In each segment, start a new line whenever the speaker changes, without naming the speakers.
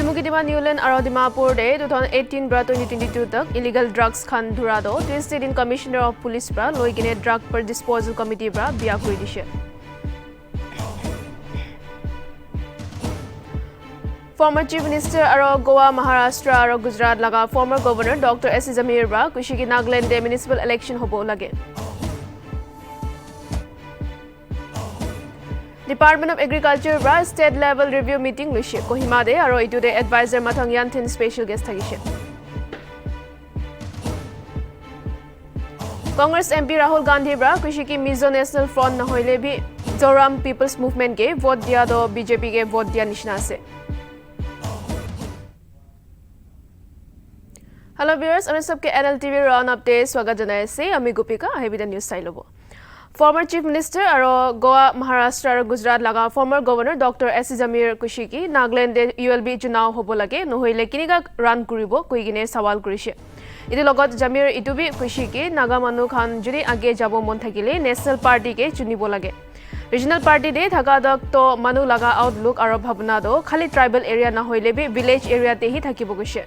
Jammu Kidima Newland aro Dimapur de 2018 bra 2022 tak illegal drugs khan dhura do twisted in Commissioner of Police bra loigine drug per disposal committee bra bia kori dishe. Former Chief Minister aro Goa, Maharashtra aro Gujarat laga former Governor Dr. S. Zamir bra kushiki Nagaland de municipal election hobo lage. Department of Agriculture bra state level review meeting luishe Kohima de aro itu de advisor Mathang Yanthin special guest thagishe. Congress MP Rahul Gandhi bra kushiki Mizo National Front na hoile bhi Zoram People's Movement ke vote dia do BJP ke vote dia nishna ase. Hello viewers, and sabke Nltv round update swagat janai ase ami Gopika ahi news sai lobo. Former Chief Minister aro Goa, Maharashtra aro Gujarat laga former Governor Dr. S. Zamir kushiki Nagaland de ULB chunaw hobo lage nohoile kiniga run kuribo koigine sawal kurishe. Idu logot Zamir itu bi kushiki Naga manu khan juri age jabo mon thakile National Party ke chunibo lage. Regional Party de thaka dak to manu laga outlook aro bhabna do khali tribal area na hoile bi village area te hi thakibo gushe.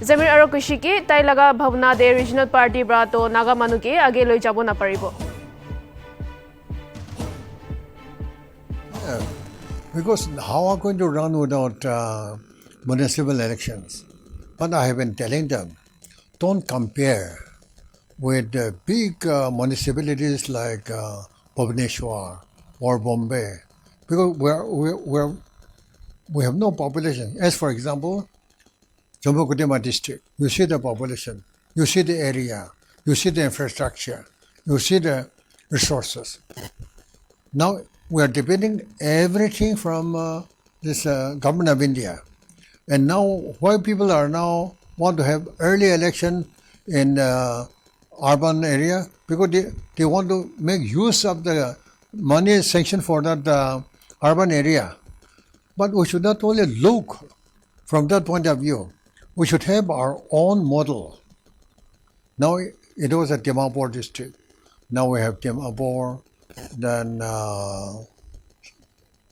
Zamir aro kushiki tai laga bhabna de Regional Party bra to Naga manu ke age loi jabo na paribo.
Because how are going to run without municipal elections? But I have been telling them, don't compare with big municipalities like Bhubaneswar or Bombay, because we have no population. As for example, Jammu Kidima district, you see the population, you see the area, you see the infrastructure, you see the resources. Now, we are depending everything from this government of India. And now, why people are now want to have early election in urban area? Because they want to make use of the money sanctioned for that urban area. But we should not only look from that point of view. We should have our own model. Now, it was a Dimapur district. Now we have Dimapur. Then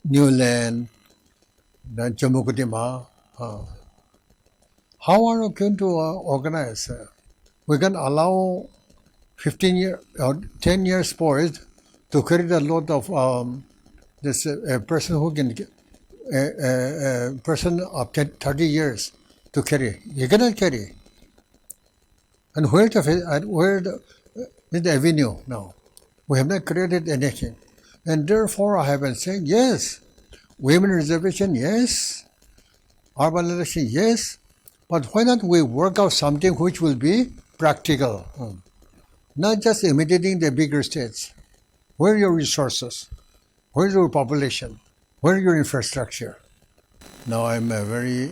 Newland, then Jammu Kidima. How are we going to organize? We can allow 15 year or 10 years boys to carry the load of this person who can a person of 30 years to carry. You cannot carry. And where is the avenue now? We have not created anything. And therefore, I have been saying, yes, women reservation, yes, urban election, yes, but why not we work out something which will be practical, not just imitating the bigger states. Where are your resources? Where is your population? Where is your infrastructure? Now I'm very...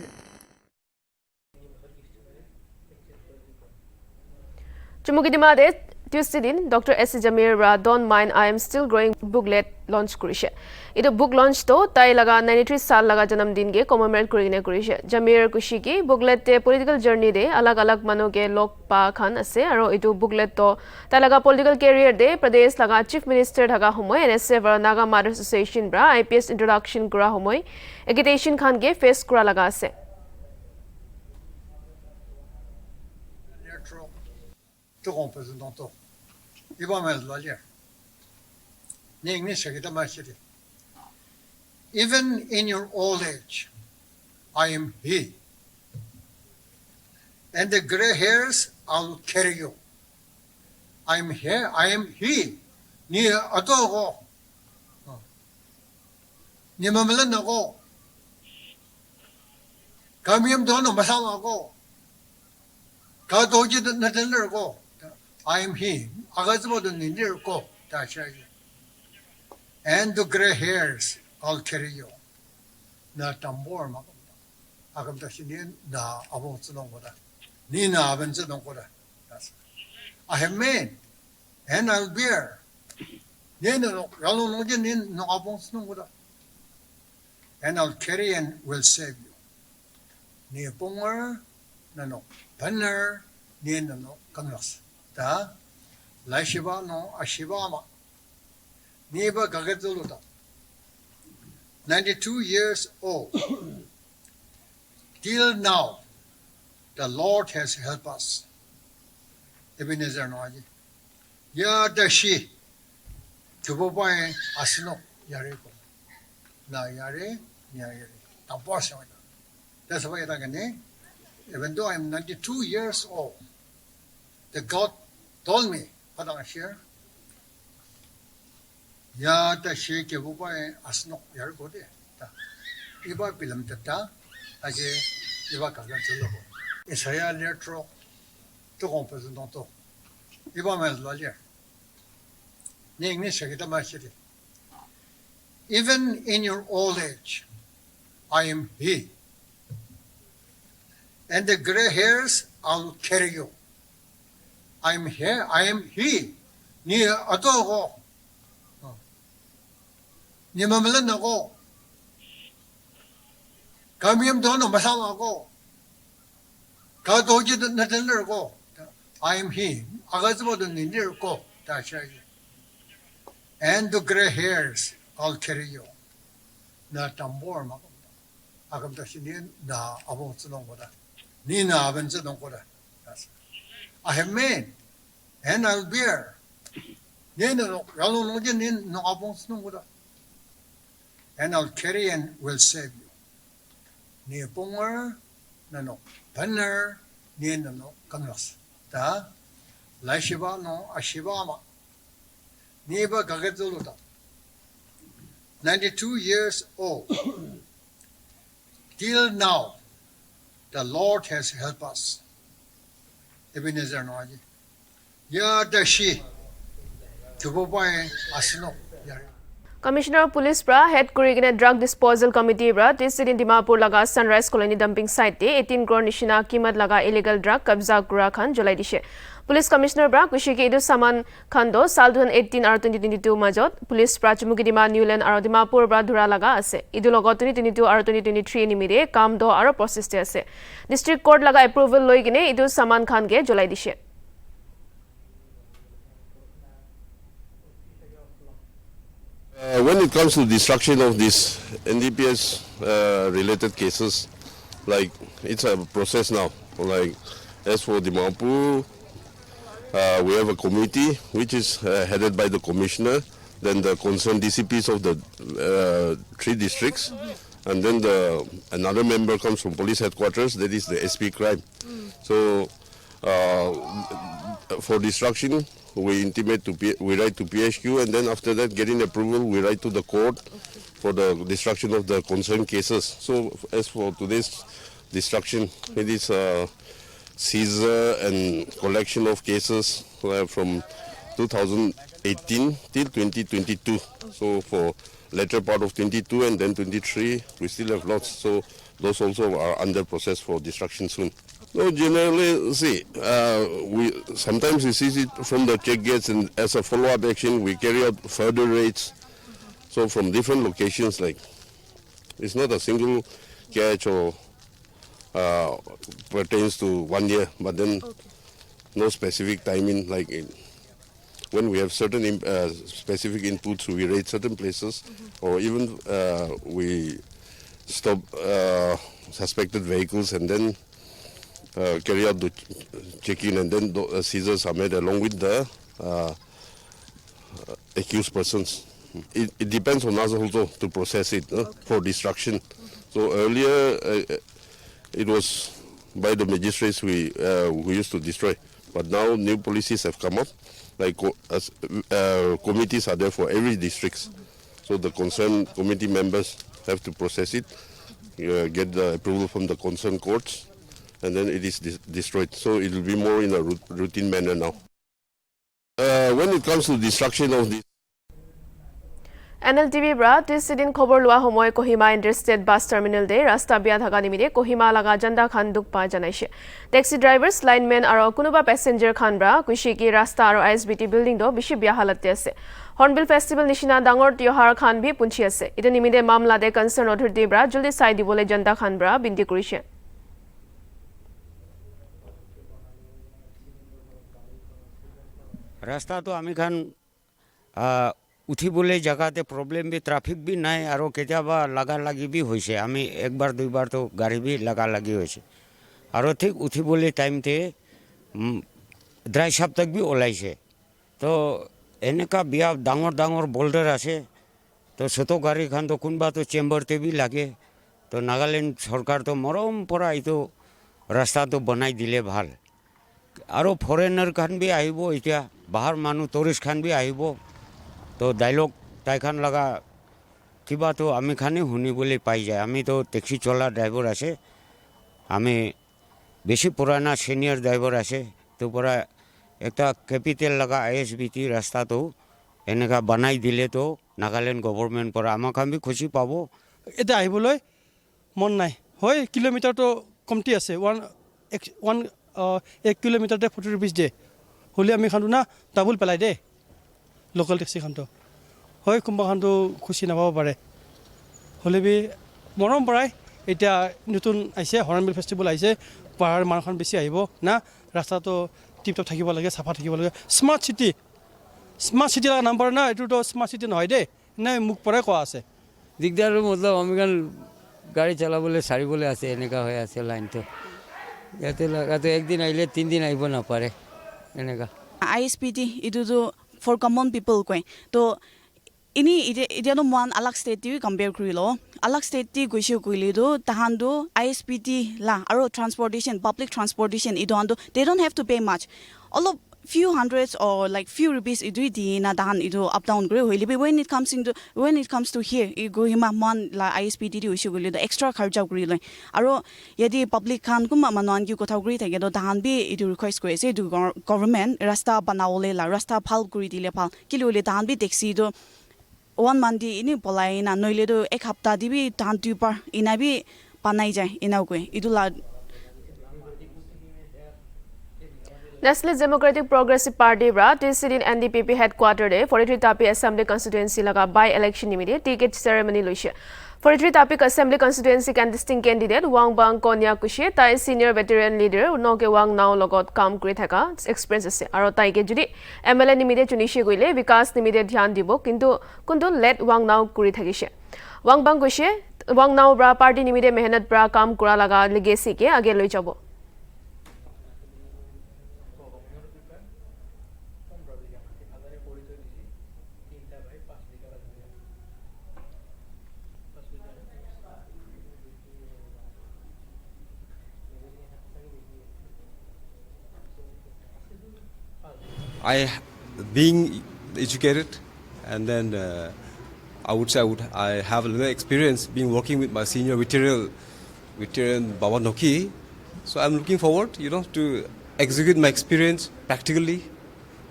Jammu Kidima de Tuesday din Dr. S. Zamir ra Don't Mind I Am Still Growing booklet launch kurishe. Ito book launch to tai laga 93 saal laga janam din ge commemorate kurine kurishe. Zamir kushiki booklet te political journey de alag alag manu ke lok pa khan ase aro ito booklet to tai laga political career de Pradesh laga Chief Minister thaga homoy NSF aro Naga Mothers Association bra IPS introduction kura homoy agitation khan ge face kura laga ase.
Even in your old age, I am He. And the gray hairs, I'll carry you. I am here, I am He. Ni ato ako. Ni mamalan ako. Kami yung doon, masama ako. Katoji na dinner ko. I am He. Agad mo doon nindir ko. And the gray hairs, I'll carry you. Na tambor makamda. Akamda sinin na abong sunong ko da. Ni na abang sunong ko da. I have made, and I'll bear. Ni na galong din ni na abong sunong ko da. And I'll carry and will save you. Ni punger na no banner ni na no kamlas. Da lai shiba no ashiba ma. Ni ba gagatulu da. 92 years old. Till now, the Lord has helped us. Ebenezer Noaji. Ya dashi tubobae asno yare ko. Na yare, yare. Tapos yun. That's why even though I'm 92 years old, the God told me, padang share, ya dashi tubobae asno yare ko de. Iba bilam tata, aje iba kagan chulo ko. Isaya letro, to compose to. Iba mel lawyer. Even in your old age, I am He. And the gray hairs, I'll carry you. I am here. I am He. Ni ato ko. Ni mamalan ako. Kami yung doon, masama ako. Kadoji na dinner ko. I am He. Agad mo doon nindir ko. And the gray hairs, I'll carry you. Na tambor ma. Agam ta sinin na abong sunong ko da. Ni na aben sunong ko da. I have made, and I'll bear. Ni no, yalo no din ni no abong sunong ko da. And I'll carry and will save you. Ni ponger na no banner ni no kanglas. Ta lai shiba no ashiba ma. Ni ba gagetulu ta. 92 years old. Till now, the Lord has helped us. Ebenezer Noaji. Ya dashi tubobae asno yare.
Commissioner of Police Bra head Kurigine Drug Disposal Committee Bra this in Dimapur laga Sunrise Colony dumping site 18 crore nishina kimat laga illegal drug kabza kura khan July dishe. Police Commissioner Bra kushiki idu saman khando sal 2018 ar 2022 majot Police Bra Chumukidima Newland ar Dimapur Bra dhura laga ase. Idu logot 2022 ar 2023 nimide kam do aro process te ase. District Court laga approval loi gine idu saman khan ge July dishe.
When it comes to destruction of these NDPS related cases, like it's a process now. Like as for Dimapur, we have a committee which is headed by the commissioner, then the concerned DCPs of the 3 districts, and then another member comes from police headquarters, that is the SP crime. So for destruction, we intimate we write to PHQ, and then after that, getting approval, we write to the court for the destruction of the concerned cases. So as for today's destruction, it is seizure and collection of cases from 2018 till 2022. So for later part of 22 and then 23, we still have lots. So those also are under process for destruction soon. No, generally, see, sometimes we seize it from the check gates, and as a follow-up action, we carry out further raids. So from different locations, like it's not a single catch or pertains to 1 year, but then no specific timing. Like when we have certain specific inputs, we raid certain places, or even we stop suspected vehicles and then carry out the check-in, and then the seizures are made along with the accused persons. It depends on us also to process it for destruction. So earlier it was by the magistrates who used to destroy, but now new policies have come up. Like committees are there for every district, so the concerned committee members have to process it, get the approval from the concerned courts, and then it is destroyed. So it will be more in a routine manner now. When it comes to destruction of this,
Nltv Bra this din khobor lua homoy Kohima Interstate Bus Terminal de rasta bia thaga nimide Kohima laga janda khan duk pa janaise. Taxi drivers, linemen aro kunuba passenger khan bra kushiki rasta aro ISBT building do bishi bia halat te ase. Hornbill Festival nishina dangor tyohar khan bhi punchi ase. Ite nimide mamla de concern authority bra juldi sai dibole janda khan bra binti kurise.
রাস্তা তো আমি খান উঠিবলৈ জেগাতে problem B traffic B নাই আৰু কেতিয়াবা লাগা লাগি বি হৈছে আমি একবাৰ দুইবাৰ তো গাড়ী বি লাগা লাগি হৈছে আৰু ঠিক উঠিবলৈ টাইমতে ড্ৰাই সপ্তাহ বি ওলাইছে তো এনেকা বিয়া ডাঙৰ ডাঙৰ বোল্ডাৰ আছে তো ছোট গাড়ীখন তো কোনোবা তো চেম্বাৰতে বি লাগে তো নাগালেণ্ড চৰকাৰ তো মৰম পৰা এইটো ৰাস্তাটো বনাই দিলে ভাল আৰু ফৰেনাৰ খান বি আহিব এতিয়া বাহাৰ মানুহ টুৰিষ্ট খান বি আহিব তো ডাইলগ তাইখান লগা কিবা তো আমি খানে শুনিবলৈ পাই যায় আমি তো টেক্সি চলা ড্ৰাইভাৰ আছে আমি বেছি পুৰণা সিনিয়ৰ ড্ৰাইভাৰ আছে তো পৰা একটা কেপিটেল লগা ISBT ৰাস্তাটো এনেকা বনাই দিলে তো নাগালেণ্ড গভৰ্ণমেণ্ট পৰা আমাক আমি খুশি পাব
এটা আহিবলৈ মন নাই হয় কিলোমিটাৰটো কমটি আছে 1 কিলোমিটাৰতে 40 rupees দিয়ে হ'লে আমি খানো না ডাবল পেলাই দে লোকেল টেক্সি খানটো হয় কোনোবা খানটো খুচি নাপাব পাৰে হ'লে বি মৰম পৰাই এতিয়া নতুন আহিছে হৰ্ণবিল ফেষ্টিভেল আহিছে পাহাৰ মানুহখন বেছি আহিব না ৰাস্তাটো টিপটপ থাকিব লাগে চাফা থাকিব লাগে স্মাৰ্ট চিটি লগা নাম্বাৰ না এইটোতো স্মাৰ্ট চিটি নহয় দেই নাই মোক পৰাই কোৱা আছে
দিগদাৰ মতলব আমি কাৰণ গাড়ী চলাবলৈ চাৰিবলৈ আছে এনেকুৱা হৈ আছে লাইনটো ইয়াতে একদিন আহিলে 3 দিন আহিব নাপাৰে এনেকুৱা
ISPT ইটোতো ফৰ কমন পিপল কয় তো ইনি এতিয়াতো মন আলাগ ষ্টেট টি কম্পেয়াৰ কৰি ল আলাগ ষ্টেট টি গৈছে কইলেতো তাহানটো ISPT লা আৰু ট্ৰান্সপৰ্টেশ্যন পাব্লিক ট্ৰান্সপৰ্টেশ্যন ইটোহানটো they don't have to pay much অলপ few hundreds or like few rupees idui di na dan ido up down gre hoile when it comes to here I go hima man la ISPT di hoise gole the extra kharja gri loi aro yadi public khan kum manan ki kotha gri thake do dan bi idu request kore se du government rasta banawole la rasta phal gri dile phal kilole dan bi taxi do one month di ini polai na noile do ek hafta di bi dan tu par ina bi panai jai ina ko idu la
National Democratic Progressive Party bra TCD NDPP headquarter de 43 Tapi Assembly constituency laga by election nimide ticket ceremony loise 43 Tapi Assembly constituency contesting candidate Wangbang Konya Kushe tai senior veteran leader Unoke Wang Nao logot kam kuri thaka experience ase aro tai ke judi MLA nimide chunishe goile vikas nimide dhyan dibo kuntu let Wang Nao kuri thakise Wangbang Kushe Wang Nao bra party nimide mehnat bra kam kura laga legacy ke age loi jabo
Being educated, and then I would say I have a little experience being working with my senior veteran Baba Noki. So I'm looking forward, to execute my experience practically,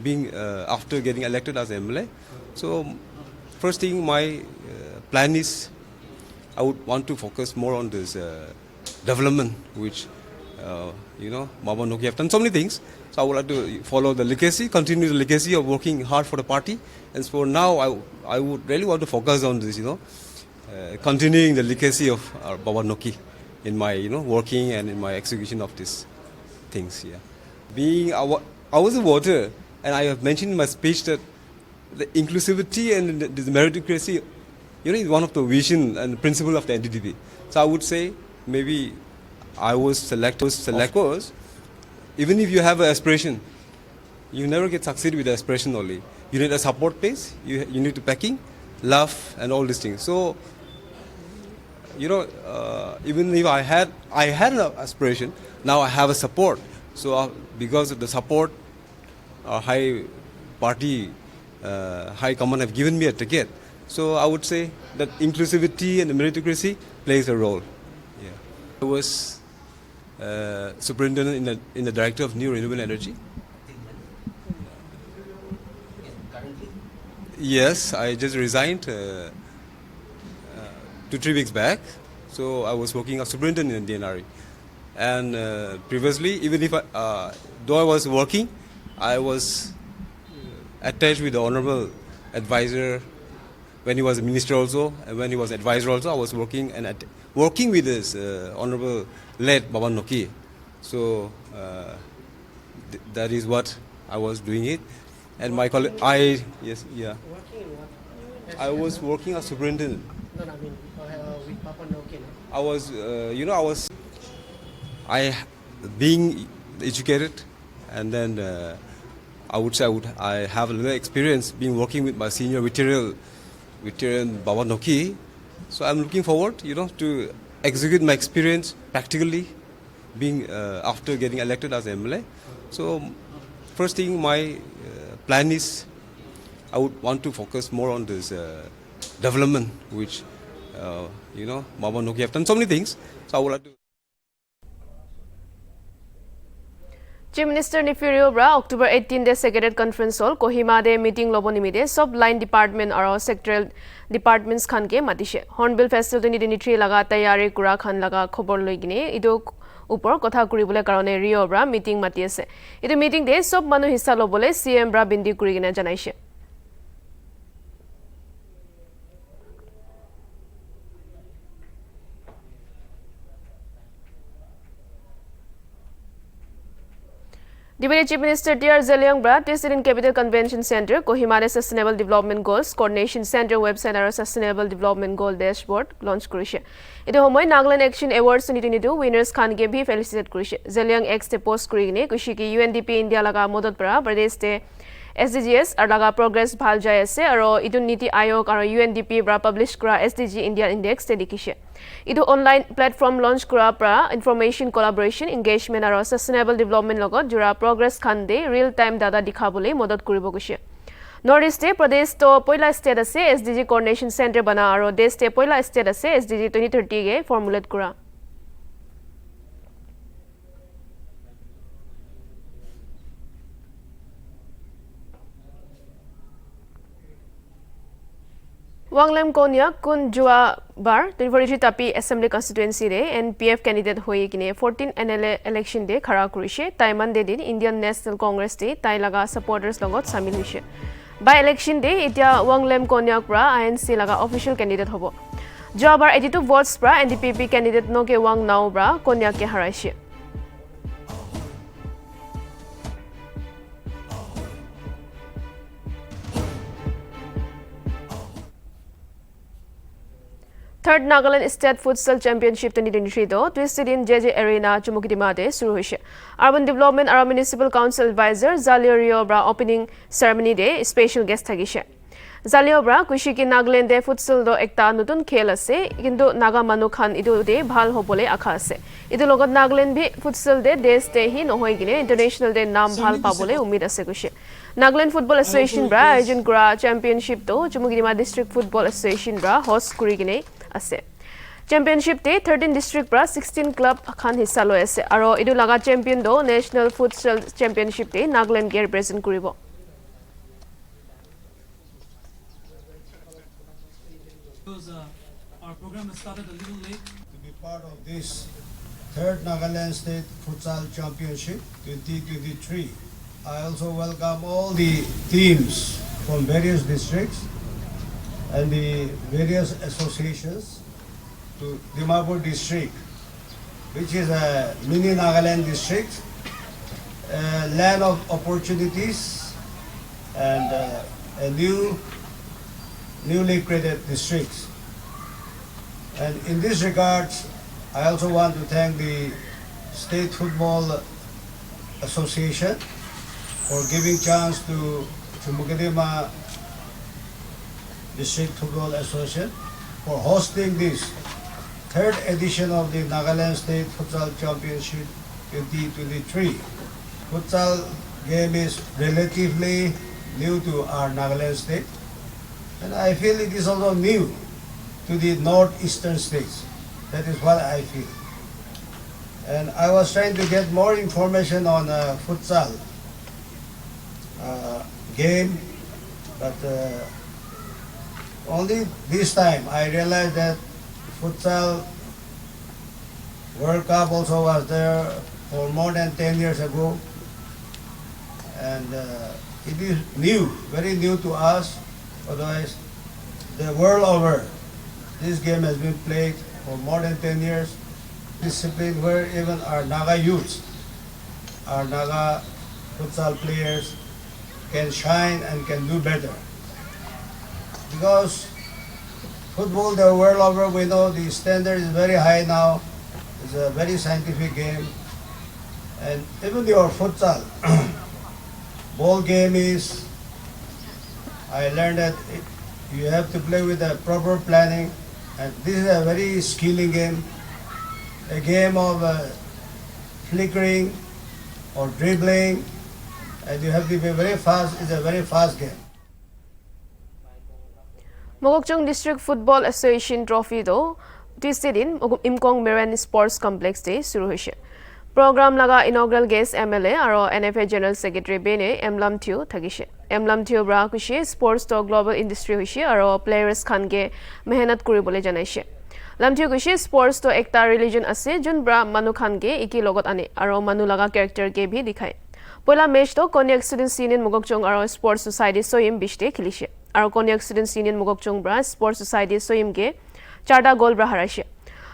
being after getting elected as MLA. So first thing, my plan is I would want to focus more on this development, which Baba Noki have done so many things. So I would like to follow the legacy, continue the legacy of working hard for the party. And for now, I would really want to focus on this, continuing the legacy of Baba Noki in my, working and in my execution of these things. Yeah. I was a voter, and I have mentioned in my speech that the inclusivity and the meritocracy, is one of the vision and principle of the NLTV. So I would say maybe I was selected. Even if you have an aspiration, you never get succeed with the aspiration only. You need a support base, you need to backing, love, and all these things. So, even if I had an aspiration, now I have a support. So, because of the support, high party, high command have given me a ticket. So, I would say that inclusivity and meritocracy plays a role. Yeah. I was superintendent in the director of new renewable energy. Yes, I just resigned 2-3 weeks back. So I was working as superintendent in DNRE. And previously, even if though I was working, I was attached with the honorable advisor when he was a minister also, and when he was advisor also. I was working with his honorable late Baba Noki. So that is what I was doing it. And my colleague, I was working as superintendent.
No, I mean, with Papa Nokia.
I was, I being educated, and then I would say I have a little experience being working with my senior veteran Baba Noki. So I'm looking forward, to execute my experience practically, being after getting elected as MLA. So first thing, my plan is I would want to focus more on this development, which Baba Noki have done so many things. So I would like to.
Chief Minister Nifirio Bra October 18 de Secretariat Conference Hall Kohima de meeting lobo nimide sub line department aro sectoral departments khan ke matishe Hornbill Festival 2023 laga tayari kura khan laga khobor loi gine ido upor kotha kuribole karone Rio Bra meeting mati ase ido meeting de sub manu hissa lobole CM Bra bindi kuri gine janaise Deputy Chief Minister Dr. Zeliang Bra, President Capital Convention Center, Kohima Sustainable Development Goals, Coordination Center website and Sustainable Development Goal Dashboard launch Kurisha. Ito homoy Nagaland Action Awards 2022 winners khan ke bhi felicitate Kurisha. Zeliang X te post kurigine Kushiki UNDP India laga modot pra Pradesh te SDGs ar laga progress bhal jai ase aro idu Niti Ayog aro UNDP bra publish kura SDG India Index te dikhishe. Idu online platform launch kura pra information collaboration engagement aro sustainable development logot jura progress khande real time data dikhabole modot kuribo kushe. Northeast Pradesh to poila state ase SDG coordination center bana aro desh te poila state ase SDG 2030 ge formulate kura. Wanglem Konya Kun Jua Bar, 2043 Tapi Assembly Constituency Day, NPF candidate Hoye Kine 14 NLA election day Khara Kurishe, Taiman Day din Indian National Congress Day, Tai Laga supporters Logot Samil Hishe. By election day, Itia Wanglem Konya Pra, INC Laga official candidate Hobo. Jua Bar 82 votes Pra, NDPP candidate Noke Wang Nao Bra, Konya Ke Haraishe. Third Nagaland State Futsal Championship 2023 do twisted in JJ Arena Chumukidima de shuru hoise. Urban Development aro Municipal Council Advisor Zalio Rio Bra opening ceremony de special guest thagise. Zalio Bra Kushiki Nagaland de futsal do ekta nutun khel ase kintu Naga manu khan idu de bhal hobole akha ase. Idu logot Nagaland bhi futsal de desh te hi nohoi gine international de naam bhal pabole umid ase kushe. Nagaland Football Association Bra Arjun Kura Championship do Chumukidima District Football Association Bra host kuri gine ase. Championship te 13 district pra 16 club khan hissa loi ase aro idu laga champion do National Futsal Championship te Nagaland ge represent kuribo.
Our program started a little late.
To be part of this third Nagaland State Futsal Championship 2023. I also welcome all the teams from various districts and the various associations to Dimapur district, which is a mini Nagaland district, a land of opportunities and a newly created district. And in this regard, I also want to thank the State Football Association for giving chance to Chumukidima District Football Association for hosting this third edition of the Nagaland State Futsal Championship 2023. Futsal game is relatively new to our Nagaland state, and I feel it is also new to the northeastern states. That is what I feel. And I was trying to get more information on futsal game, but only this time I realized that futsal World Cup also was there for more than 10 years ago, and it is new, very new to us. Otherwise, the world over, this game has been played for more than 10 years. Discipline where even our Naga youths, our Naga futsal players can shine and can do better. because football the world over we know the standard is very high now. It's a very scientific game, and even your futsal ball game is. I learned that you have to play with a proper planning, and this is a very skilling game, a game of flickering or dribbling, and you have to be very fast. It's a very fast game.
Mogokchung District Football Association Trophy do twisted in Imkong Marine Sports Complex day suru hoise. Program laga inaugural guest MLA aro NFA General Secretary Bene Nltv thagise. Nltv bra kushi sports to global industry hoise aro players khan ge mehnat kuribole janaise. Nltv kushi sports to ekta religion ase jun bra manu khan ge iki logot ane aro manu laga character ge bhi dikhai. Poila match to Konyak Students Union Mogokchung aro Sports Society Soyim bishte khilise. Aro Konyak Students Union Mogokchung bra Sports Society Soyim ge 4ta goal bra haraise.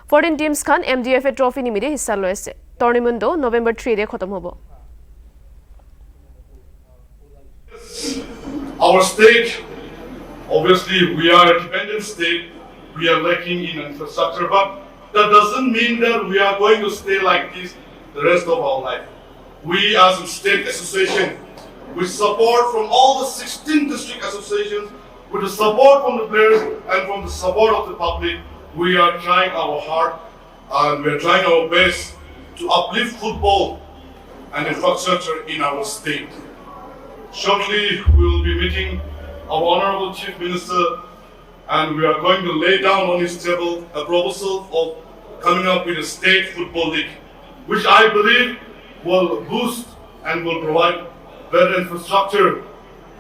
14 teams khan MDFA trophy nimide hissa loi ase. Tournament do November 3 de khatam hobo.
Our state, obviously we are a dependent state, we are lacking in infrastructure, but that doesn't mean that we are going to stay like this the rest of our life. We as a state association, with support from all the 16 district associations, with the support from the players and from the support of the public, we are trying our hard and we are trying our best to uplift football and infrastructure in our state. Shortly, we will be meeting our Honorable Chief Minister, and we are going to lay down on his table a proposal of coming up with a state football league, which I believe will boost and will provide better infrastructure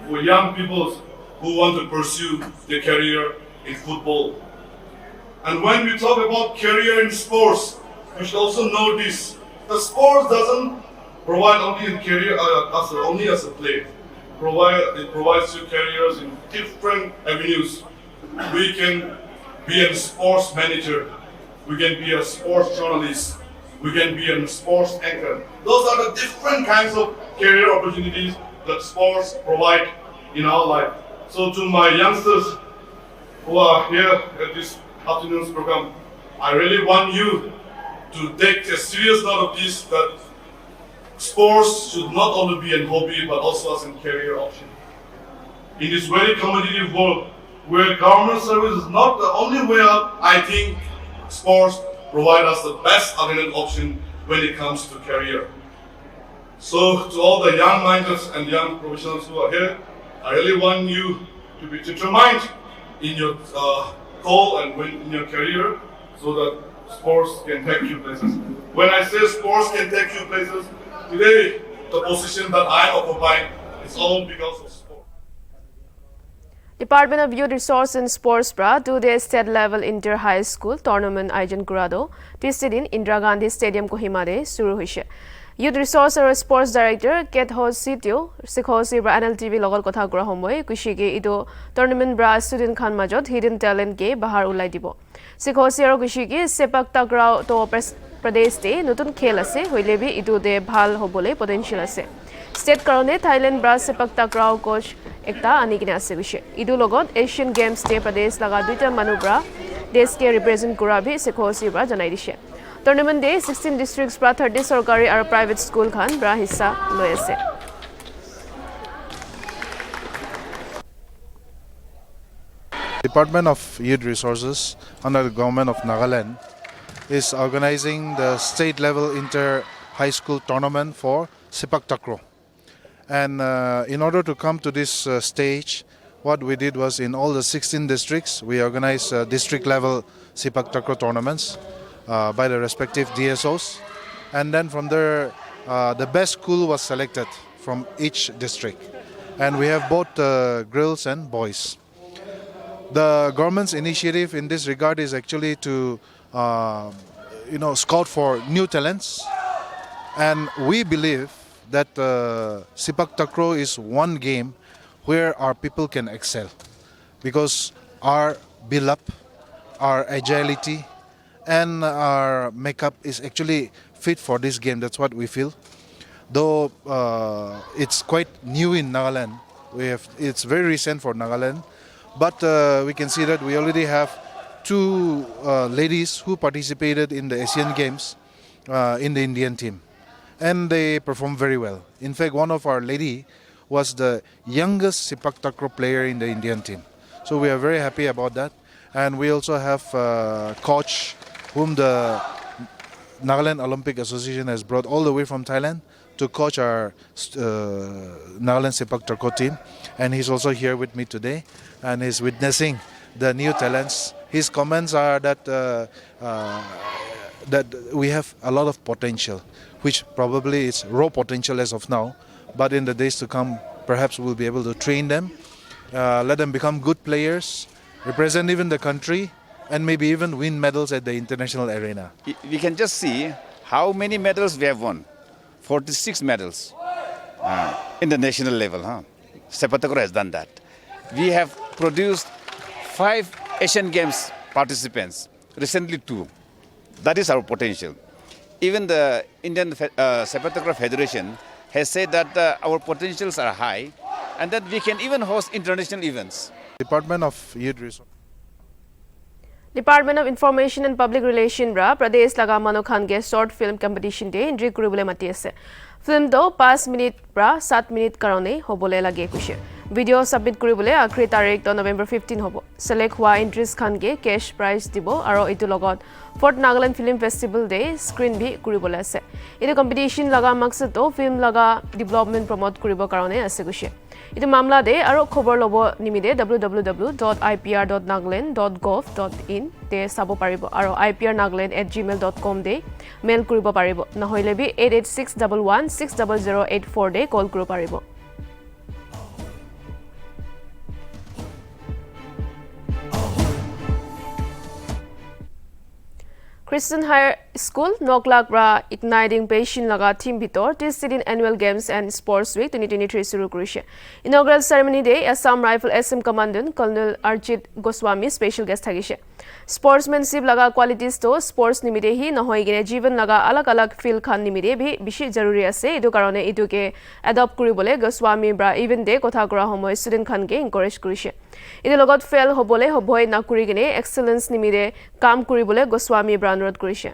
for young people who want to pursue their career in football. And when we talk about career in sports, we should also know this: the sports doesn't provide only a career only as a player. It provides you careers in different avenues. We can be a sports manager, we can be a sports journalist, we can be a sports anchor. Those are the different kinds of career opportunities that sports provide in our life. So to my youngsters who are here at this afternoon's program, I really want you to take a serious note of this, that sports should not only be a hobby but also as a career option. In this very competitive world where government service is not the only way out, I think sports provide us the best alternate option when it comes to career. So to all the young mindeds and young professionals who are here, I really want you to be determined in your goal and in your career so that sports can take you places. When I say sports can take you places, today the position that I occupy is all because of sport.
Department of Youth Resource and Sports bra two-day state level inter high school tournament Aijan Kurado twisted in Indira Gandhi Stadium Kohima de suru hoise. Youth Resource and Sports Director Ketho Sitio Sikhosi bra Nltv logal kotha kora homoy kushige ido tournament bra student khan majot hidden talent ke bahar ulai dibo. Sikhosi aro kushige sepak takraw to Pradesh te notun khel ase hoile bi ido de bhal hobole potential ase. State karone Thailand bra sepak takraw coach ekta ani kine ase bishe. Idu logot Asian Games te Pradesh laga duita manubra desh ke represent kora bi Sikhosi bra janai dishe. Tournament day 16 districts bra 30 sarkari aro private school khan bra hissa loi ase.
Department of Youth Resources under the government of Nagaland is organizing the state level inter high school tournament for Sepak Takraw. And in order to come to this stage, what we did was in all the 16 districts, we organized district level Sepak Takraw tournaments by the respective DSOs. And then from there, the best school was selected from each district. And we have both girls and boys. The government's initiative in this regard is actually to scout for new talents. And we believe that Sepak Takraw is one game where our people can excel, because our build-up, our agility, and our makeup is actually fit for this game. That's what we feel. Though it's quite new in Nagaland, it's very recent for Nagaland, But we can see that we already have two ladies who participated in the Asian Games in the Indian team, and they performed very well. In fact, one of our lady was the youngest sepak takraw player in the Indian team. So we are very happy about that. And we also have a coach whom the Nagaland Olympic Association has brought all the way from Thailand to coach our Nagaland sepak takraw team. And he's also here with me today, and he's witnessing the new talents. His comments are that that we have a lot of potential, which probably is raw potential as of now, but in the days to come, perhaps we'll be able to train them, let them become good players, represent even the country, and maybe even win medals at the international arena.
We can just see how many medals we have won. 46 medals in the national level. Sepak takraw has done that. We have produced 5 Asian Games participants, recently 2. That is our potential. Even the Indian Sepak takraw Federation has said that our potentials are high and that we can even host international events.
Department of Youth Resources.
Department of Information and Public Relation ra Pradesh laga manokhan ge short film competition de entry kuribole mati ase. Film do 5 minute pra 7 minute karone hobole lage kuise. Video submit kuribole akhri tarik to November 15 hobo. Select hua entries khan ge cash prize dibo aro itu logot Fort Nagaland Film Festival de screen bhi kuribole ase. Itu competition laga maksad to film laga development promote kuribo karone ase kuise. Itu mamla de aro khobor lobo nimide www.ipr.nagaland.gov.in te sabo paribo aro iprnagaland@gmail.com de mail kuribo paribo nahoile bi 8861160084 de call kuribo paribo. Christian Higher School, Noklak ra igniting patient laga team bitor this annual games and sports week 2023 suru kurise. Inaugural ceremony day Assam Rifle SM Commandant Colonel Archit Goswami special guest thagise. Sportsmanship laga qualities to sports nimide hi nahoi gine jivan laga alag alag field khan nimide bhi bishi jaruri ase edu karone edu ke adopt kuribole Goswami bra even de kotha kora homoy student khan ke encourage kurise. Edu logot fail hobole hoboi na kuri gine excellence nimide kam kuribole Goswami bra অনুরোধ কৰিছে।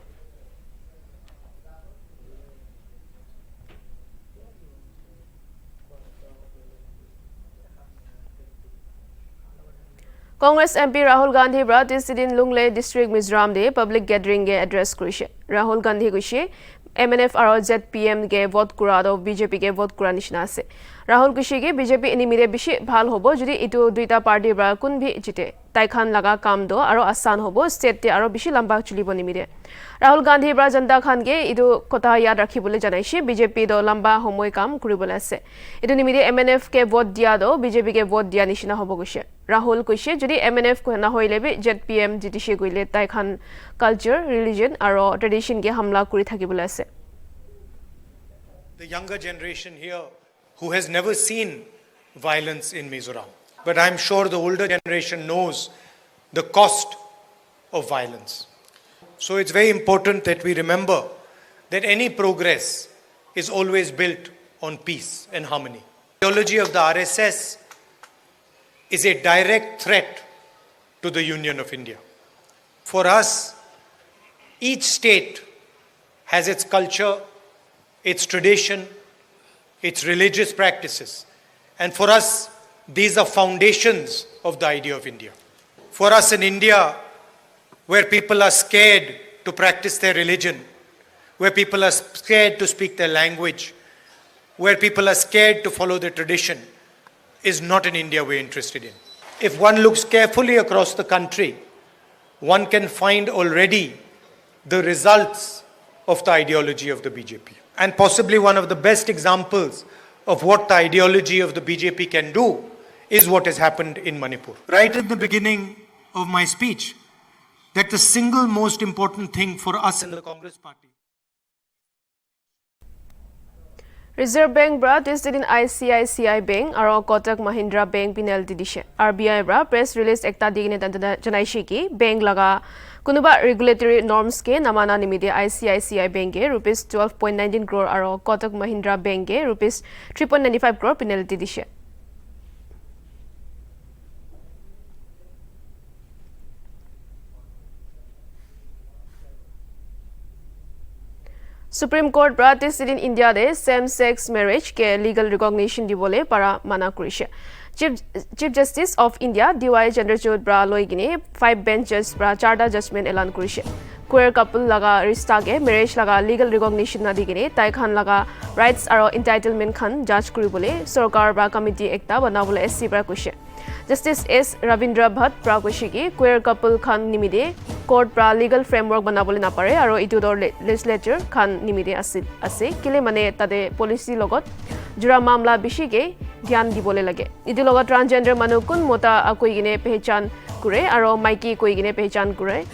Congress MP Rahul Gandhi bra Tisidin Lungle District Mizoram de public gathering ge address kurise. Rahul Gandhi kuise MNF aro ZPM ge vote kura do BJP ge vote kura nishna ase. Rahul kuise ge BJP inimire bishi bhal hobo jodi itu duita party bra kun bhi jite. Taikhan laga kam do aro asan hobo state te aro bishi lamba chulibo nimire. Rahul Gandhi bra janta khan ge idu kotha yad rakhibole janaise BJP do lamba homoy kam kuribole ase. Idu nimire MNF ke vote dia do BJP ke vote dia nishna hobo kuise. Rahul kuise jodi MNF ko na hoile bi ZPM jitishe goile taikhan culture, religion aro tradition ge hamla kuri thakibole ase.
The younger generation here who has never seen violence in Mizoram. But I'm sure the older generation knows the cost of violence. So it's very important that we remember that any progress is always built on peace and harmony. The ideology of the RSS is a direct threat to the Union of India. For us, each state has its culture, its tradition, its religious practices. And for us, these are foundations of the idea of India. For us in India, where people are scared to practice their religion, where people are scared to speak their language, where people are scared to follow their tradition, is not an India we're interested in. If one looks carefully across the country, one can find already the results of the ideology of the BJP. And possibly one of the best examples of what the ideology of the BJP can do is what has happened in Manipur. Right at the beginning of my speech, that the single most important thing for us in the Congress party.
Reserve Bank bra Tisidin ICICI Bank aro Kotak Mahindra Bank penalty dishe. RBI bra press release ekta digine janaise ki bank laga kunuba regulatory norms ke namana nimide ICICI Bank ke rupees 12.19 crore aro Kotak Mahindra Bank ke rupees 3.95 crore penalty dishe. Supreme Court practice in India de same-sex marriage ke legal recognition dibole para mana kurise. Chief Justice of India DY Chandrachud bra loigine 5 benches bra charda judgment elan kurise. Queer couple laga rista ke marriage laga legal recognition na digine tai khan laga rights aro entitlement khan judge kuribole sarkar bra committee ekta banabole SC bra kurise. Justice S. Ravindra Bhatt Prakoshiki queer couple khan nimide court pra legal framework banabole napare aro itu dor legislature khan nimide ase kile mane tade policy logot jura mamla bishige gyan dibole lage itu logot transgender manu kun mota koigine pehchan kure aro maiki koigine pehchan kure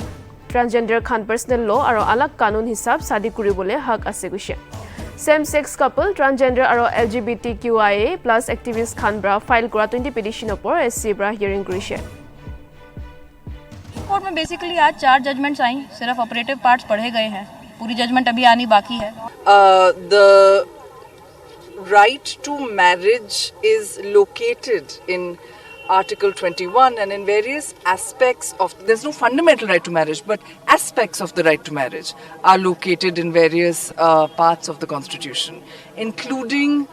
transgender khan personal law aro alag kanun hisab sadi kuribole hak ase gushe same-sex couple, transgender aro LGBTQIA plus activist khan bra file kora 20 petition upor SC bra hearing kurise.
Court में basically आज 4 judgements आई सिर्फ operative parts पढ़े गए हैं पूरी judgement अभी आनी बाकी है
The right to marriage is located in Article 21 and in various aspects of there's no fundamental right to marriage but aspects of the right to marriage are located in various parts of the Constitution including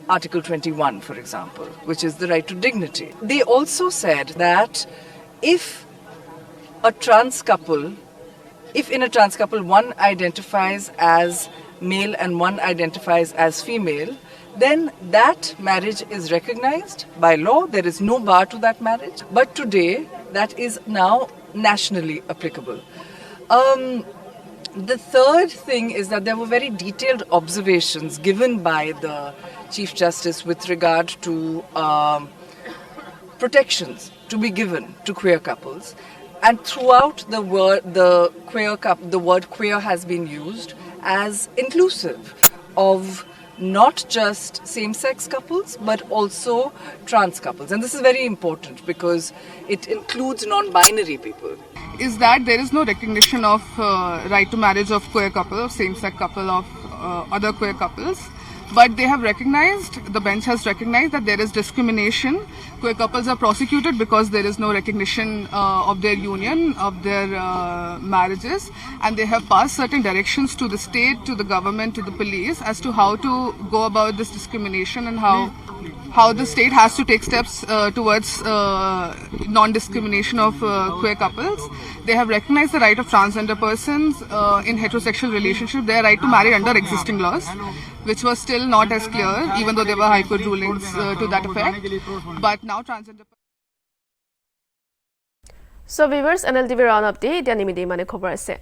Article 21 for example which is the right to dignity. They also said that if in a trans couple one identifies as male and one identifies as female, then that marriage is recognized by law. There is no bar to that marriage. But today, that is now nationally applicable. The third thing is that there were very detailed observations given by the Chief Justice with regard to protections to be given to queer couples. And throughout the word queer has been used as inclusive of not just same-sex couples but also trans couples. And this is very important because it includes non-binary people.
Is that there is no recognition of right to marriage of queer couple, same-sex couple, of other queer couples. But they have recognized, the bench has recognized that there is discrimination. Queer couples are prosecuted because there is no recognition of their union, of their marriages. And they have passed certain directions to the state, to the government, to the police as to how to go about this discrimination and how the state has to take steps towards non-discrimination of queer couples. They have recognized the right of transgender persons in heterosexual relationship, their right to marry under existing laws, which was still not as clear, even though there were High Court rulings to that effect. But now transgender.
So viewers, Nltv round update, Yanimidi mane khobar ase.